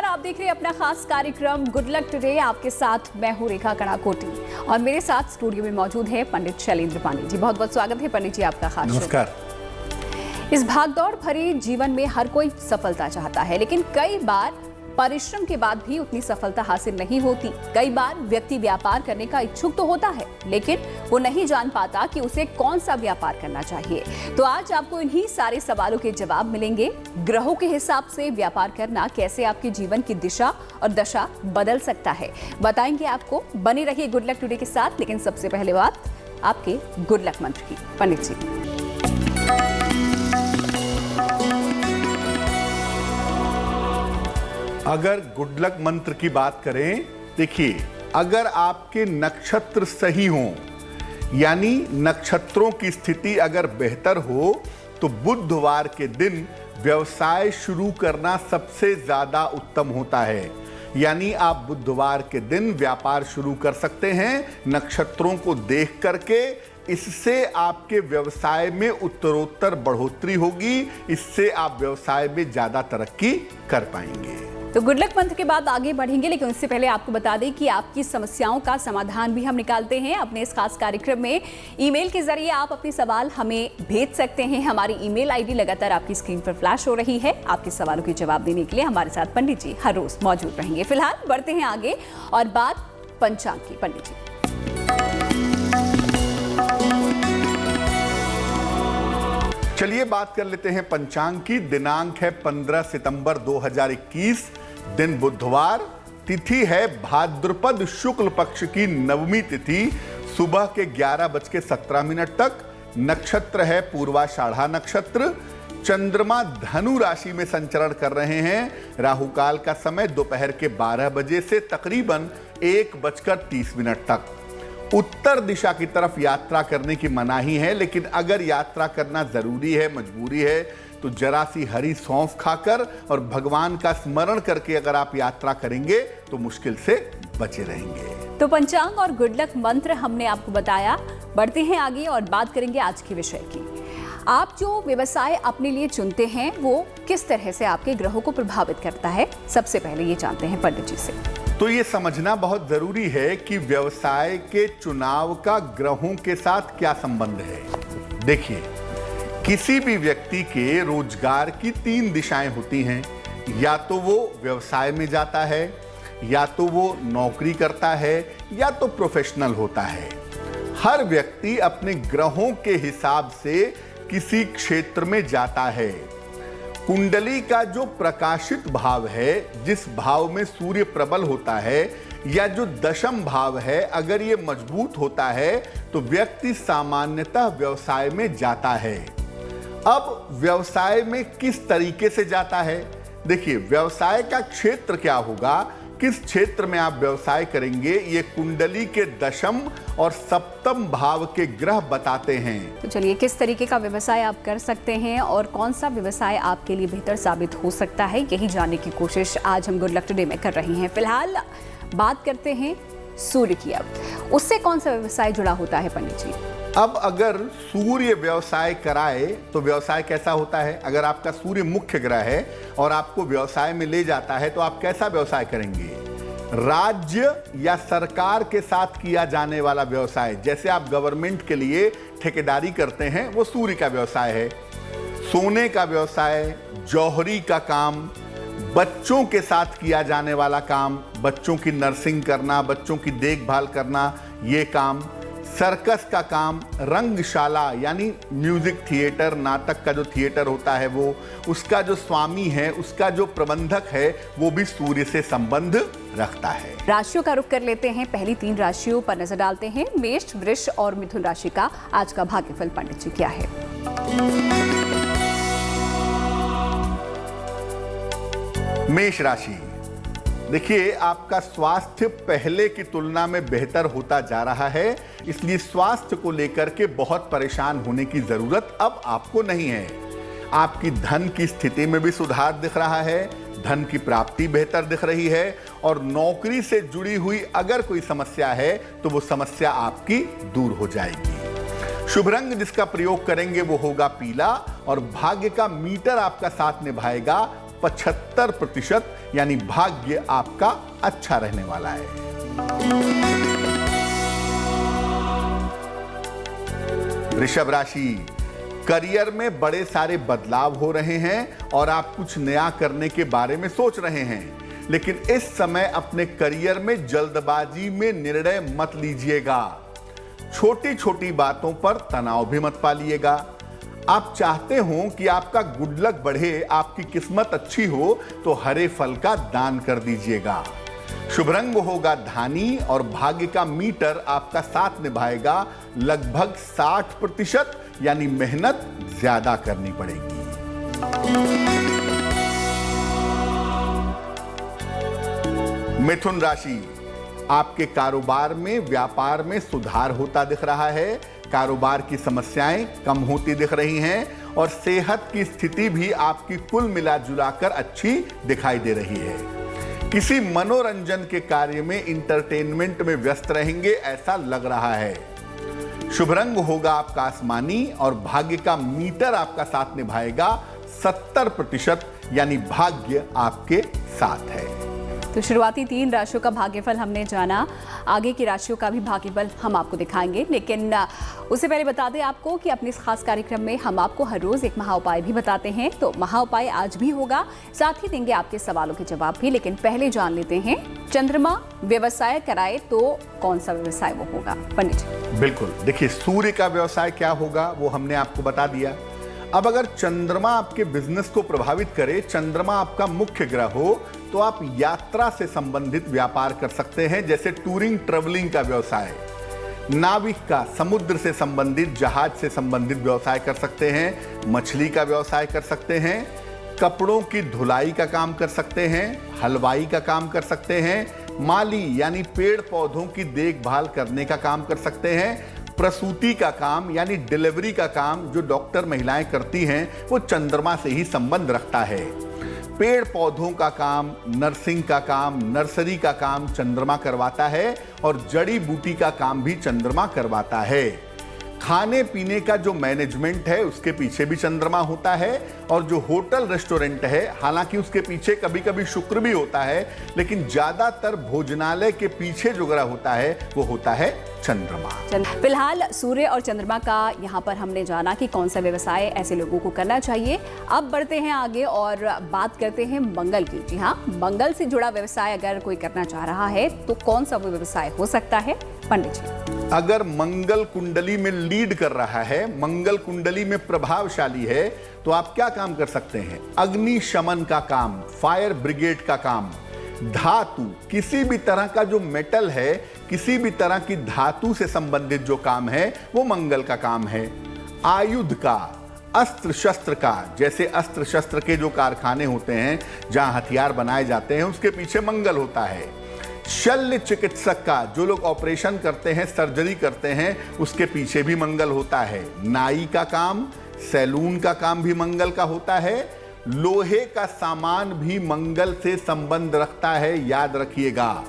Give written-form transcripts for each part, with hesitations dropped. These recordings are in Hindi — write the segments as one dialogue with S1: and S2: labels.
S1: आप देख रहे हैं अपना खास कार्यक्रम गुड लक टुडे। आपके साथ मैं हूं रेखा कड़ाकोटी और मेरे साथ स्टूडियो में मौजूद है पंडित शैलेंद्र पांडे जी। बहुत बहुत स्वागत है पंडित जी आपका खास।
S2: नमस्कार।
S1: इस भागदौड़ भरे जीवन में हर कोई सफलता चाहता है, लेकिन कई बार परिश्रम के बाद भी उतनी सफलता हासिल नहीं होती। कई बार व्यक्ति व्यापार करने का इच्छुक तो होता है, लेकिन वो नहीं जान पाता कि उसे कौन सा व्यापार करना चाहिए। तो आज आपको इन्हीं सारे सवालों के जवाब मिलेंगे। ग्रहों के हिसाब से व्यापार करना कैसे आपके जीवन की दिशा और दशा बदल सकता है, बताएंगे आपको। बने रहिए गुड लक टुडे के साथ। लेकिन सबसे पहले बात आपके गुड लक मंत्र की। पंडित जी,
S2: अगर गुड लक मंत्र की बात करें, देखिए, अगर आपके नक्षत्र सही हों, यानी नक्षत्रों की स्थिति अगर बेहतर हो, तो बुधवार के दिन व्यवसाय शुरू करना सबसे ज्यादा उत्तम होता है। यानी आप बुधवार के दिन व्यापार शुरू कर सकते हैं नक्षत्रों को देख करके। इससे आपके व्यवसाय में उत्तरोत्तर बढ़ोतरी होगी, इससे आप व्यवसाय में ज्यादा तरक्की कर पाएंगे।
S1: तो गुड लक मंत्र के बाद आगे बढ़ेंगे, लेकिन उससे पहले आपको बता दें कि आपकी समस्याओं का समाधान भी हम निकालते हैं अपने इस खास कार्यक्रम में। ईमेल के जरिए आप अपने सवाल हमें भेज सकते हैं। हमारी ईमेल आईडी लगातार आपकी स्क्रीन पर फ्लैश हो रही है। आपके सवालों के जवाब देने के लिए हमारे साथ पंडित जी हर रोज मौजूद रहेंगे। फिलहाल बढ़ते हैं आगे और बात पंचांग की। पंडित जी,
S2: चलिए बात कर लेते हैं पंचांग की। दिनांक है 15 सितंबर 2021, दिन बुधवार, तिथि है भाद्रपद शुक्ल पक्ष की नवमी तिथि, सुबह के 11:17 तक। नक्षत्र है पूर्वाषाढ़ा नक्षत्र। चंद्रमा धनु राशि में संचरण कर रहे हैं। राहुकाल का समय दोपहर के 12 बजे से तकरीबन 1:30 तक। उत्तर दिशा की तरफ यात्रा करने की मनाही है, लेकिन अगर यात्रा करना जरूरी है, मजबूरी है, तो जरा सी हरी सौंफ खाकर और भगवान का स्मरण करके अगर आप यात्रा करेंगे तो मुश्किल से बचे रहेंगे।
S1: तो पंचांग और गुड लक मंत्र हमने आपको बताया। बढ़ते हैं आगे और बात करेंगे आज के विषय की। आप जो व्यवसाय अपने लिए चुनते हैं वो किस तरह से आपके ग्रहों को प्रभावित करता है, सबसे पहले ये जानते हैं पंडित जी से।
S2: तो ये समझना बहुत जरूरी है कि व्यवसाय के चुनाव का ग्रहों के साथ क्या संबंध है। देखिए, किसी भी व्यक्ति के रोजगार की 3 दिशाएं होती हैं। या तो वो व्यवसाय में जाता है, या तो वो नौकरी करता है, या तो प्रोफेशनल होता है। हर व्यक्ति अपने ग्रहों के हिसाब से किसी क्षेत्र में जाता है। कुंडली का जो प्रकाशित भाव है, जिस भाव में सूर्य प्रबल होता है, या जो दशम भाव है, अगर ये मजबूत होता है तो व्यक्ति सामान्यतः व्यवसाय में जाता है। अब व्यवसाय में किस तरीके से जाता है? देखिए, व्यवसाय का क्षेत्र क्या होगा, किस क्षेत्र में आप व्यवसाय करेंगे, ये कुंडली के दशम और सप्तम भाव के ग्रह बताते हैं।
S1: तो चलिए, किस तरीके का व्यवसाय आप कर सकते हैं और कौन सा व्यवसाय आपके लिए बेहतर साबित हो सकता है, यही जानने की कोशिश आज हम गुड लक टुडे में कर रहे हैं। फिलहाल बात करते हैं सूर्य की। अब उससे कौन सा व्यवसाय जुड़ा होता है पंडित जी?
S2: अब अगर सूर्य व्यवसाय कराए तो व्यवसाय कैसा होता है? अगर आपका सूर्य मुख्य ग्रह है और आपको व्यवसाय में ले जाता है तो आप कैसा व्यवसाय करेंगे? राज्य या सरकार के साथ किया जाने वाला व्यवसाय, जैसे आप गवर्नमेंट के लिए ठेकेदारी करते हैं, वो सूर्य का व्यवसाय है। सोने का व्यवसाय, जौहरी का काम, बच्चों के साथ किया जाने वाला काम, बच्चों की नर्सिंग करना, बच्चों की देखभाल करना, ये काम, सर्कस का काम, रंगशाला यानी म्यूजिक थिएटर, नाटक का जो थिएटर होता है वो, उसका जो स्वामी है, उसका जो प्रबंधक है, वो भी सूर्य से संबंध रखता है।
S1: राशियों का रुख कर लेते हैं। पहली 3 राशियों पर नजर डालते हैं। मेष, वृष और मिथुन राशि का आज का भाग्यफल पंडित जी क्या है?
S2: मेष राशि, देखिए, आपका स्वास्थ्य पहले की तुलना में बेहतर होता जा रहा है, इसलिए स्वास्थ्य को लेकर के बहुत परेशान होने की जरूरत अब आपको नहीं है। आपकी धन की स्थिति में भी सुधार दिख रहा है, धन की प्राप्ति बेहतर दिख रही है, और नौकरी से जुड़ी हुई अगर कोई समस्या है तो वो समस्या आपकी दूर हो जाएगी। शुभ रंग जिसका प्रयोग करेंगे वो होगा पीला, और भाग्य का मीटर आपका साथ निभाएगा 75% यानी भाग्य आपका अच्छा रहने वाला है। वृषभ राशि, करियर में बड़े सारे बदलाव हो रहे हैं और आप कुछ नया करने के बारे में सोच रहे हैं, लेकिन इस समय अपने करियर में जल्दबाजी में निर्णय मत लीजिएगा। छोटी छोटी बातों पर तनाव भी मत पालिएगा। आप चाहते हो कि आपका गुड लक बढ़े, आपकी किस्मत अच्छी हो, तो हरे फल का दान कर दीजिएगा। शुभ रंग होगा धानी और भाग्य का मीटर आपका साथ निभाएगा। लगभग 60% यानी मेहनत ज्यादा करनी पड़ेगी। मिथुन राशि, आपके कारोबार में व्यापार में सुधार होता दिख रहा है। कारोबार की समस्याएं कम होती दिख रही हैं और सेहत की स्थिति भी आपकी कुल मिलाजुलाकर अच्छी दिखाई दे रही है। किसी मनोरंजन के कार्य में इंटरटेनमेंट में व्यस्त रहेंगे ऐसा लग रहा है। शुभ रंग होगा आपका आसमानी और भाग्य का मीटर आपका साथ निभाएगा। 70% यानी भाग्य आपके साथ है।
S1: तो शुरुआती 3 राशियों का भाग्यफल हमने जाना, आगे की राशियों का भी भाग्यफल हम आपको दिखाएंगे, लेकिन उससे पहले बता दें आपको कि अपने इस खास कार्यक्रम में हम आपको हर रोज एक महा उपाय भी बताते हैं। तो महा उपाय आज भी होगा, साथ ही देंगे आपके सवालों के जवाब भी, लेकिन पहले जान लेते हैं चंद्रमा व्यवसाय कराए तो कौन सा व्यवसाय वो होगा। पंडित जी।
S2: बिल्कुल, देखिए सूर्य का व्यवसाय क्या होगा वो हमने आपको बता दिया। अब अगर चंद्रमा आपके बिजनेस को प्रभावित करे, चंद्रमा आपका मुख्य ग्रह हो, तो आप यात्रा से संबंधित व्यापार कर सकते हैं, जैसे टूरिंग ट्रेवलिंग का व्यवसाय, नाविक का समुद्र से संबंधित जहाज से संबंधित व्यवसाय कर सकते हैं, मछली का व्यवसाय कर सकते हैं, कपड़ों की धुलाई का काम कर सकते हैं, हलवाई का काम कर सकते हैं, माली यानी पेड़ पौधों की देखभाल करने का काम कर सकते हैं, प्रसूति का काम यानी डिलीवरी का काम जो डॉक्टर महिलाएं करती हैं वो चंद्रमा से ही संबंध रखता है। पेड़ पौधों का काम, नर्सिंग का काम, नर्सरी का काम चंद्रमा करवाता है और जड़ी बूटी का काम भी चंद्रमा करवाता है। खाने पीने का जो मैनेजमेंट है उसके पीछे भी चंद्रमा होता है और जो होटल रेस्टोरेंट है, हालांकि उसके पीछे कभी कभी शुक्र भी होता है, लेकिन ज्यादातर भोजनालय के पीछे जो ग्रह होता है वो होता है चंद्रमा।
S1: फिलहाल सूर्य और चंद्रमा का यहाँ पर हमने जाना कि कौन सा व्यवसाय ऐसे लोगों को करना चाहिए। अब बढ़ते हैं आगे और बात करते हैं मंगल की। जी हाँ, मंगल से जुड़ा व्यवसाय अगर कोई करना चाह रहा है तो कौन सा वो व्यवसाय हो सकता है? पंडित जी।
S2: अगर मंगल कुंडली में लीड कर रहा है, मंगल कुंडली में प्रभावशाली है, तो आप क्या काम कर सकते हैं? अग्निशमन का काम, फायर ब्रिगेड का काम, धातु, किसी भी तरह का जो मेटल है, किसी भी तरह की धातु से संबंधित जो काम है वो मंगल का काम है। आयुध का, अस्त्र शस्त्र का, जैसे अस्त्र शस्त्र के जो कारखाने होते हैं जहां हथियार बनाए जाते हैं उसके पीछे मंगल होता है। शल्य चिकित्सक का, जो लोग ऑपरेशन करते हैं, सर्जरी करते हैं, उसके पीछे भी मंगल होता है। नाई का काम, सैलून का काम भी मंगल का होता है। लोहे का सामान भी मंगल से संबंध रखता है, याद रखिएगा।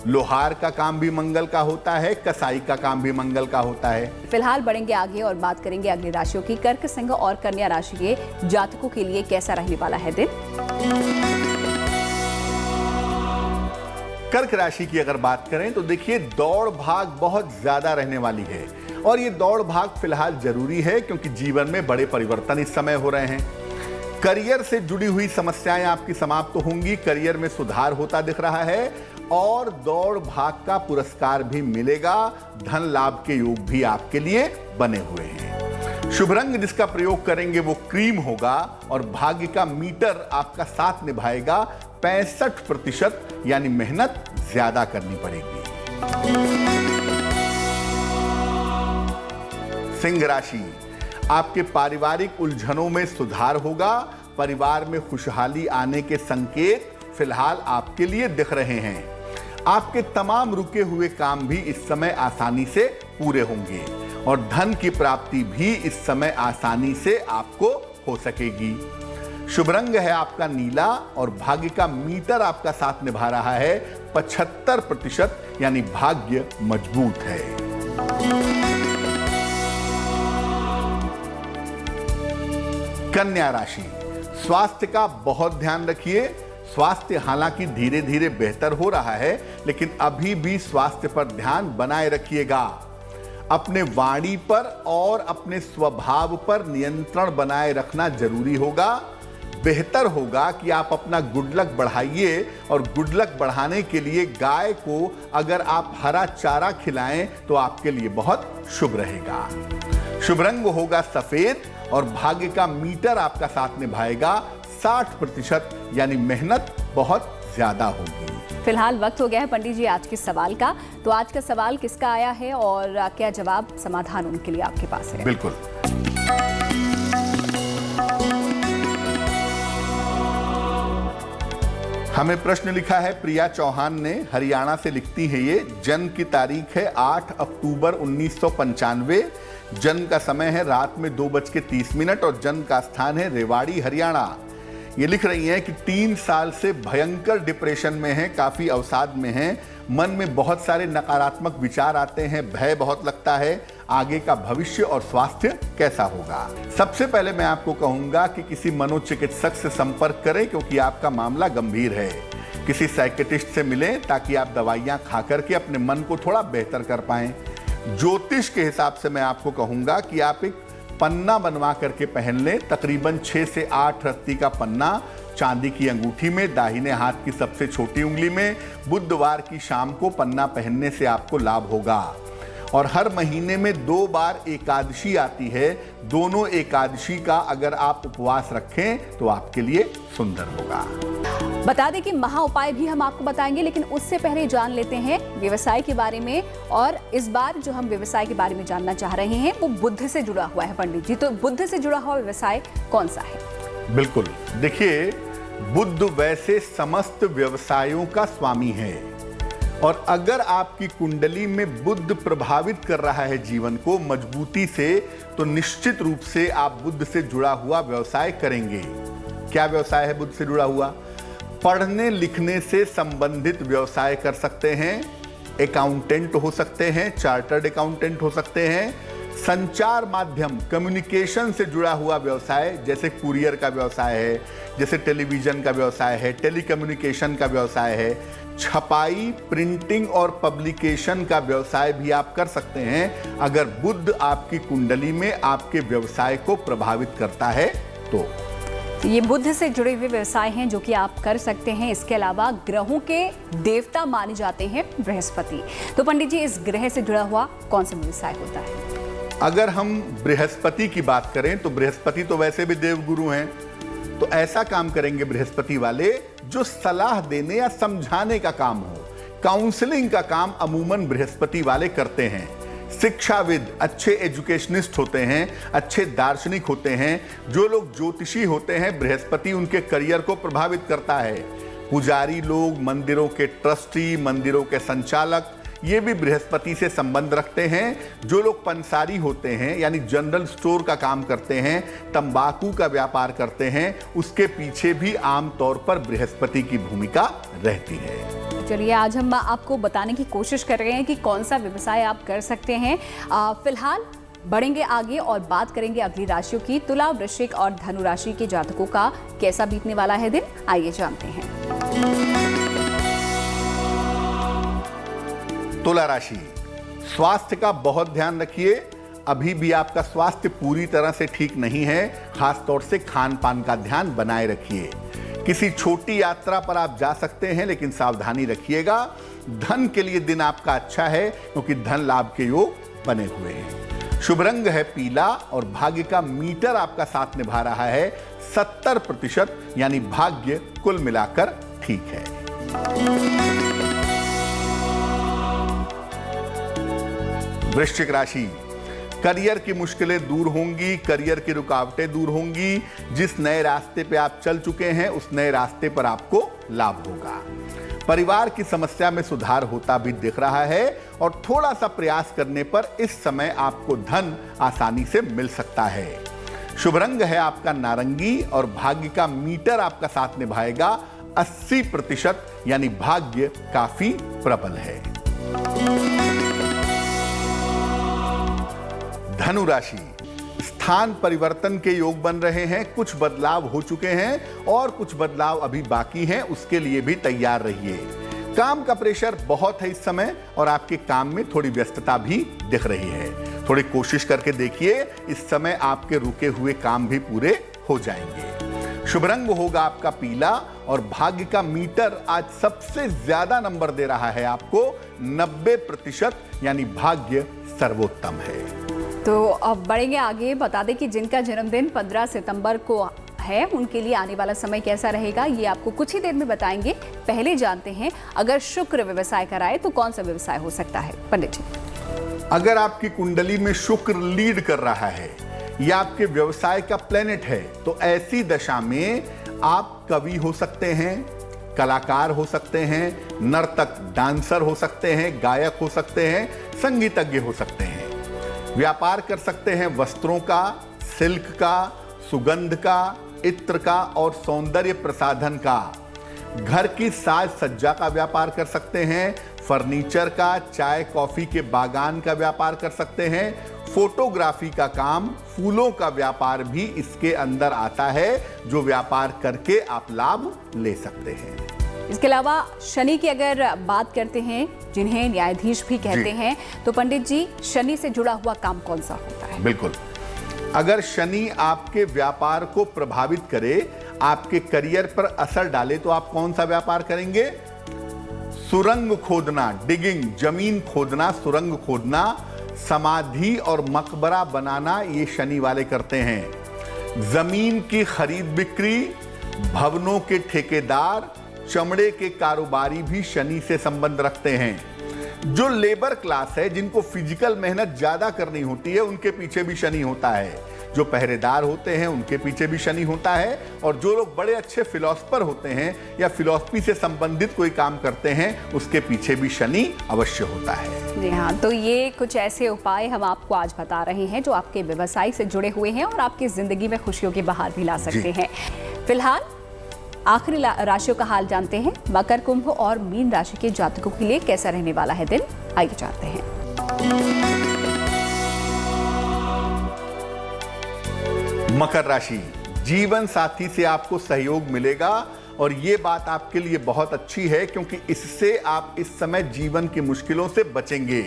S2: लोहार का काम भी मंगल का होता है, कसाई का काम भी मंगल का होता है।
S1: फिलहाल बढ़ेंगे आगे और बात करेंगे अगली राशियों की। कर्क, सिंह और कन्या राशि के जातकों के लिए कैसा रहने वाला है दिन?
S2: कर्क राशि की अगर बात करें तो देखिए दौड़ भाग बहुत ज्यादा रहने वाली है और ये दौड़ भाग फिलहाल जरूरी है क्योंकि जीवन में बड़े परिवर्तन इस समय हो रहे हैं। करियर से जुड़ी हुई समस्याएं आपकी समाप्त होंगी, करियर में सुधार होता दिख रहा है और दौड़ भाग का पुरस्कार भी मिलेगा। धन लाभ के योग भी आपके लिए बने हुए हैं। शुभ रंग जिसका प्रयोग करेंगे वो क्रीम होगा और भाग्य का मीटर आपका साथ निभाएगा। 65% यानी मेहनत ज्यादा करनी पड़ेगी। सिंह राशि, आपके पारिवारिक उलझनों में सुधार होगा। परिवार में खुशहाली आने के संकेत फिलहाल आपके लिए दिख रहे हैं। आपके तमाम रुके हुए काम भी इस समय आसानी से पूरे होंगे और धन की प्राप्ति भी इस समय आसानी से आपको हो सकेगी। शुभ रंग है आपका नीला और भाग्य का मीटर आपका साथ निभा रहा है। 75% यानी भाग्य मजबूत है। कन्या राशि, स्वास्थ्य का बहुत ध्यान रखिए। स्वास्थ्य हालांकि धीरे धीरे बेहतर हो रहा है, लेकिन अभी भी स्वास्थ्य पर ध्यान बनाए रखिएगा। अपने वाणी पर और अपने स्वभाव पर नियंत्रण बनाए रखना जरूरी होगा। बेहतर होगा कि आप अपना गुड लक बढ़ाइए, और गुड लक बढ़ाने के लिए गाय को अगर आप हरा चारा खिलाएं तो आपके लिए बहुत शुभ रहेगा। शुभ रंग होगा सफेद, और भाग्य का मीटर आपका साथ निभाएगा 60%, यानी मेहनत बहुत ज्यादा होगी।
S1: फिलहाल वक्त हो गया है पंडित जी आज के सवाल का। तो आज का सवाल किसका आया है और क्या जवाब समाधान उनके लिए आपके पास है?
S2: बिल्कुल। हमें प्रश्न लिखा है प्रिया चौहान ने, हरियाणा से लिखती है ये। जन्म की तारीख है 8 अक्टूबर 1995। जन्म का समय है रात में 2:30 और जन्म का स्थान है रेवाड़ी, हरियाणा। ये लिख रही हैं कि 3 साल से भयंकर डिप्रेशन में हैं, काफी अवसाद में हैं, मन में बहुत सारे नकारात्मक विचार आते हैं, भय बहुत लगता है। आगे का भविष्य और स्वास्थ्य कैसा होगा? सबसे पहले मैं आपको कहूंगा कि किसी मनोचिकित्सक से संपर्क करें, क्योंकि आपका मामला गंभीर है। किसी साइकियाट्रिस्ट से मिलें ताकि आप दवाइयां खा करके अपने मन को थोड़ा बेहतर कर पाएं। ज्योतिष के हिसाब से मैं आपको कहूंगा कि आप एक पन्ना बनवा करके पहन लें, तकरीबन 6 से 8 रत्ती का पन्ना, चांदी की अंगूठी में, दाहिने हाथ की सबसे छोटी उंगली में। बुधवार की शाम को पन्ना पहनने से आपको लाभ होगा। और हर महीने में 2 बार एकादशी आती है। दोनों एकादशी का अगर आप उपवास रखें तो आपके लिए सुंदर होगा।
S1: बता दें कि महा उपाय भी हम आपको बताएंगे, लेकिन उससे पहले जान लेते हैं व्यवसाय के बारे में। और इस बार जो हम व्यवसाय के बारे में जानना चाह रहे हैं वो बुध से जुड़ा हुआ है पंडित जी। तो बुध से जुड़ा हुआ व्यवसाय कौन सा है?
S2: बिल्कुल, देखिए बुध वैसे समस्त व्यवसायों का स्वामी है, और अगर आपकी कुंडली में बुध प्रभावित कर रहा है जीवन को मजबूती से, तो निश्चित रूप से आप बुध से जुड़ा हुआ व्यवसाय करेंगे। क्या व्यवसाय है बुध से जुड़ा हुआ? पढ़ने लिखने से संबंधित व्यवसाय कर सकते हैं, अकाउंटेंट हो सकते हैं, चार्टर्ड अकाउंटेंट हो सकते हैं, संचार माध्यम कम्युनिकेशन से जुड़ा हुआ व्यवसाय जैसे कुरियर का व्यवसाय है, जैसे टेलीविजन का व्यवसाय है, टेलीकम्युनिकेशन का व्यवसाय है, छपाई, प्रिंटिंग और पब्लिकेशन का व्यवसाय भी आप कर सकते हैं, अगर बुध आपकी कुंडली में आपके व्यवसाय को प्रभावित करता है तो।
S1: ये बुध से जुड़े हुए व्यवसाय हैं जो कि आप कर सकते हैं। इसके अलावा ग्रहों के देवता माने जाते हैं बृहस्पति। तो पंडित जी इस ग्रह से जुड़ा हुआ कौन सा व्यवसाय होता है?
S2: अगर हम बृहस्पति की बात करें तो बृहस्पति तो वैसे भी देवगुरु हैं, तो ऐसा काम करेंगे बृहस्पति वाले जो सलाह देने या समझाने का काम हो। काउंसलिंग का काम अमूमन बृहस्पति वाले करते हैं। शिक्षाविद, अच्छे एजुकेशनिस्ट होते हैं, अच्छे दार्शनिक होते हैं। जो लोग ज्योतिषी होते हैं, बृहस्पति उनके करियर को प्रभावित करता है। पुजारी लोग, मंदिरों के ट्रस्टी, मंदिरों के संचालक, ये भी बृहस्पति से संबंध रखते हैं। जो लोग पंसारी होते हैं यानी जनरल स्टोर का काम करते हैं, तंबाकू का व्यापार करते हैं, उसके पीछे भी आमतौर पर बृहस्पति की भूमिका रहती है।
S1: चलिए आज हम आपको बताने की कोशिश कर रहे हैं कि कौन सा व्यवसाय आप कर सकते हैं। फिलहाल बढ़ेंगे आगे और बात करेंगे अगली राशियों की। तुला, वृश्चिक और धनु राशि के जातकों का कैसा बीतने वाला है दिन, आइए जानते हैं।
S2: तुला राशि, स्वास्थ्य का बहुत ध्यान रखिए। अभी भी आपका स्वास्थ्य पूरी तरह से ठीक नहीं है, खासतौर से खान पान का ध्यान बनाए रखिए। किसी छोटी यात्रा पर आप जा सकते हैं, लेकिन सावधानी रखिएगा। धन के लिए दिन आपका अच्छा है, क्योंकि धन लाभ के योग बने हुए हैं। शुभ रंग है पीला, और भाग्य का मीटर आपका साथ निभा रहा है 70%, यानी भाग्य कुल मिलाकर ठीक है। वृश्चिक राशि, करियर की मुश्किलें दूर होंगी, करियर की रुकावटें दूर होंगी। जिस नए रास्ते पे आप चल चुके हैं उस नए रास्ते पर आपको लाभ होगा। परिवार की समस्या में सुधार होता भी दिख रहा है, और थोड़ा सा प्रयास करने पर इस समय आपको धन आसानी से मिल सकता है। शुभ रंग है आपका नारंगी, और भाग्य का मीटर आपका साथ निभाएगा 80%, यानी भाग्य काफी प्रबल है। धनु राशि, स्थान परिवर्तन के योग बन रहे हैं, कुछ बदलाव हो चुके हैं और कुछ बदलाव अभी बाकी हैं, उसके लिए भी तैयार रहिए। काम का प्रेशर बहुत है इस समय और आपके काम में थोड़ी व्यस्तता भी दिख रही है। थोड़ी कोशिश करके देखिए, इस समय आपके रुके हुए काम भी पूरे हो जाएंगे। शुभ रंग होगा आपका पीला और भाग्य का मीटर आज सबसे ज्यादा नंबर दे रहा है आपको 90%, यानी भाग्य सर्वोत्तम है।
S1: तो अब बढ़ेंगे आगे। बता दें कि जिनका जन्मदिन 15 सितंबर को है उनके लिए आने वाला समय कैसा रहेगा, ये आपको कुछ ही देर में बताएंगे। पहले जानते हैं, अगर शुक्र व्यवसाय कराए तो कौन सा व्यवसाय हो सकता है पंडित जी?
S2: अगर आपकी कुंडली में शुक्र लीड कर रहा है या आपके व्यवसाय का प्लेनेट है, तो ऐसी दशा में आप कवि हो सकते हैं, कलाकार हो सकते हैं, नर्तक डांसर हो सकते हैं, गायक हो सकते हैं, संगीतज्ञ हो सकते हैं। व्यापार कर सकते हैं वस्त्रों का, सिल्क का, सुगंध का, इत्र का और सौंदर्य प्रसाधन का। घर की साज सज्जा का व्यापार कर सकते हैं, फर्नीचर का, चाय कॉफी के बागान का व्यापार कर सकते हैं, फोटोग्राफी का काम, फूलों का व्यापार भी इसके अंदर आता है, जो व्यापार करके आप लाभ ले सकते हैं।
S1: इसके अलावा शनि की अगर बात करते हैं, जिन्हें न्यायाधीश भी कहते हैं, तो पंडित जी शनि से जुड़ा हुआ काम कौन सा होता है?
S2: बिल्कुल, अगर शनि आपके व्यापार को प्रभावित करे, आपके करियर पर असर डाले, तो आप कौन सा व्यापार करेंगे? सुरंग खोदना, डिगिंग, जमीन खोदना, सुरंग खोदना, समाधि और मकबरा बनाना, ये शनि वाले करते हैं। जमीन की खरीद बिक्री, भवनों के ठेकेदार, चमड़े के कारोबारी भी शनि से संबंध रखते हैं। जो लेबर क्लास है, जिनको फिजिकल मेहनत ज्यादा करनी होती है, उनके पीछे भी शनि होता है। जो पहरेदार होते हैं उनके पीछे भी शनि होता है, और जो लोग बड़े अच्छे फिलोसफर होते हैं या फिलॉसफी से संबंधित कोई काम करते हैं, उसके पीछे भी शनि अवश्य होता है।
S1: जी हाँ, तो ये कुछ ऐसे उपाय हम आपको आज बता रहे हैं जो आपके व्यवसाय से जुड़े हुए हैं और आपकी जिंदगी में खुशियों की बहार भी ला सकते हैं। फिलहाल आखिरी राशियों का हाल जानते हैं। मकर, कुंभ और मीन राशि के जातकों के लिए कैसा रहने वाला है दिन, आइए जानते हैं।
S2: मकर राशि, जीवन साथी से आपको सहयोग मिलेगा और ये बात आपके लिए बहुत अच्छी है, क्योंकि इससे आप इस समय जीवन की मुश्किलों से बचेंगे।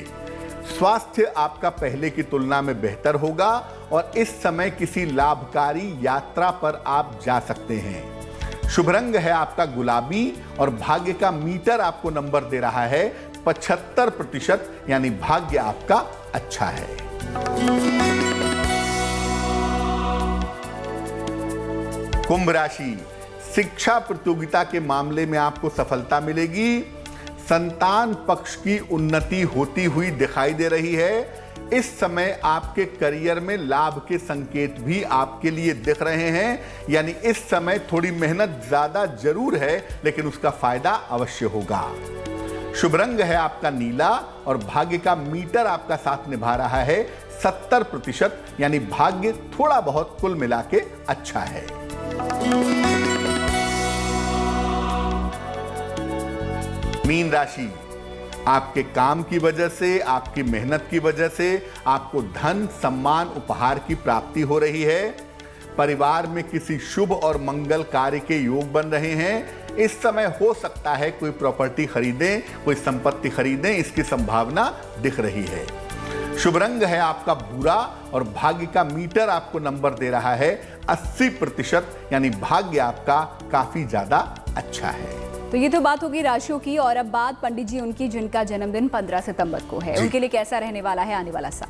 S2: स्वास्थ्य आपका पहले की तुलना में बेहतर होगा और इस समय किसी लाभकारी यात्रा पर आप जा सकते हैं। शुभ रंग है आपका गुलाबी और भाग्य का मीटर आपको नंबर दे रहा है 75%, यानी भाग्य आपका अच्छा है। कुंभ राशि, शिक्षा प्रतियोगिता के मामले में आपको सफलता मिलेगी। संतान पक्ष की उन्नति होती हुई दिखाई दे रही है। इस समय आपके करियर में लाभ के संकेत भी आपके लिए दिख रहे हैं, यानी इस समय थोड़ी मेहनत ज्यादा जरूर है, लेकिन उसका फायदा अवश्य होगा। शुभ रंग है आपका नीला और भाग्य का मीटर आपका साथ निभा रहा है 70%, यानी भाग्य थोड़ा बहुत कुल मिला के अच्छा है। मीन राशि, आपके काम की वजह से, आपकी मेहनत की वजह से आपको धन, सम्मान, उपहार की प्राप्ति हो रही है। परिवार में किसी शुभ और मंगल कार्य के योग बन रहे हैं। इस समय हो सकता है कोई प्रॉपर्टी खरीदें, कोई संपत्ति खरीदें, इसकी संभावना दिख रही है। शुभ रंग है आपका भूरा और भाग्य का मीटर आपको नंबर दे रहा है 80%, यानी भाग्य आपका काफी ज्यादा अच्छा है।
S1: तो ये तो बात होगी राशियों की, और अब बात पंडित जी उनकी जिनका जन्मदिन 15 सितंबर को है, उनके लिए कैसा रहने वाला है आने वाला साल?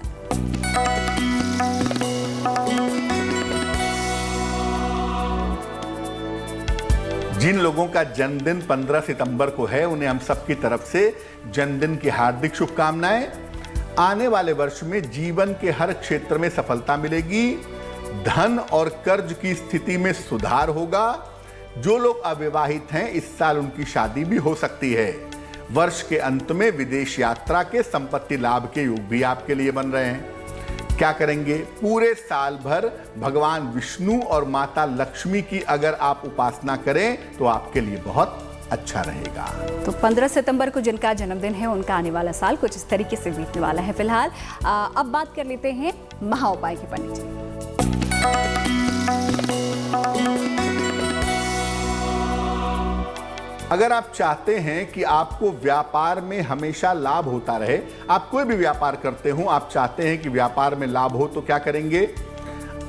S2: जिन लोगों का जन्मदिन 15 सितंबर को है, उन्हें हम सबकी तरफ से जन्मदिन की हार्दिक शुभकामनाएं। आने वाले वर्ष में जीवन के हर क्षेत्र में सफलता मिलेगी। धन और कर्ज की स्थिति में सुधार होगा। जो लोग अविवाहित हैं, इस साल उनकी शादी भी हो सकती है। वर्ष के अंत में विदेश यात्रा के, संपत्ति लाभ के योग भी आपके लिए बन रहे हैं। क्या करेंगे? पूरे साल भर भगवान विष्णु और माता लक्ष्मी की अगर आप उपासना करें तो आपके लिए बहुत अच्छा रहेगा।
S1: तो 15 सितंबर को जिनका जन्मदिन है, उनका आने वाला साल कुछ इस तरीके से बीतने वाला है। फिलहाल अब बात कर लेते हैं महा उपाय की पंडित जी।
S2: अगर आप चाहते हैं कि आपको व्यापार में हमेशा लाभ होता रहे, आप कोई भी व्यापार करते हो, आप चाहते हैं कि व्यापार में लाभ हो, तो क्या करेंगे?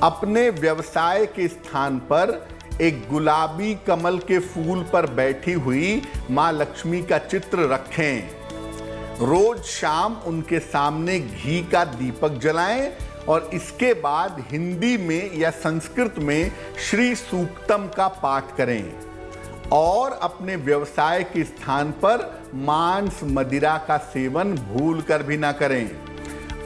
S2: अपने व्यवसाय के स्थान पर एक गुलाबी कमल के फूल पर बैठी हुई मां लक्ष्मी का चित्र रखें। रोज शाम उनके सामने घी का दीपक जलाएं और इसके बाद हिंदी में या संस्कृत में श्री सूक्तम का पाठ करें और अपने व्यवसाय के स्थान पर मांस मदिरा का सेवन भूलकर भी ना करें।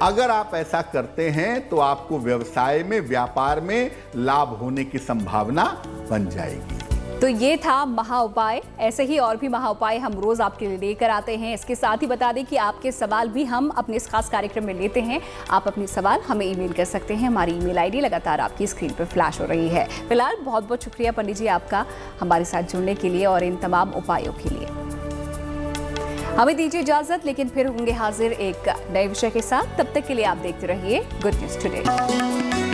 S2: अगर आप ऐसा करते हैं तो आपको व्यवसाय में, व्यापार में लाभ होने की संभावना बन जाएगी।
S1: तो ये था महा उपाय। ऐसे ही और भी महा उपाय हम रोज आपके लिए लेकर आते हैं। इसके साथ ही बता दें कि आपके सवाल भी हम अपने इस खास कार्यक्रम में लेते हैं। आप अपने सवाल हमें ईमेल कर सकते हैं। हमारी ईमेल आईडी लगातार आपकी स्क्रीन पर फ्लैश हो रही है। फिलहाल बहुत बहुत शुक्रिया पंडित जी आपका हमारे साथ जुड़ने के लिए और इन तमाम उपायों के लिए। हमें दीजिए इजाजत, लेकिन फिर होंगे हाजिर एक नए विषय के साथ। तब तक के लिए आप देखते रहिए गुड न्यूज टुडे।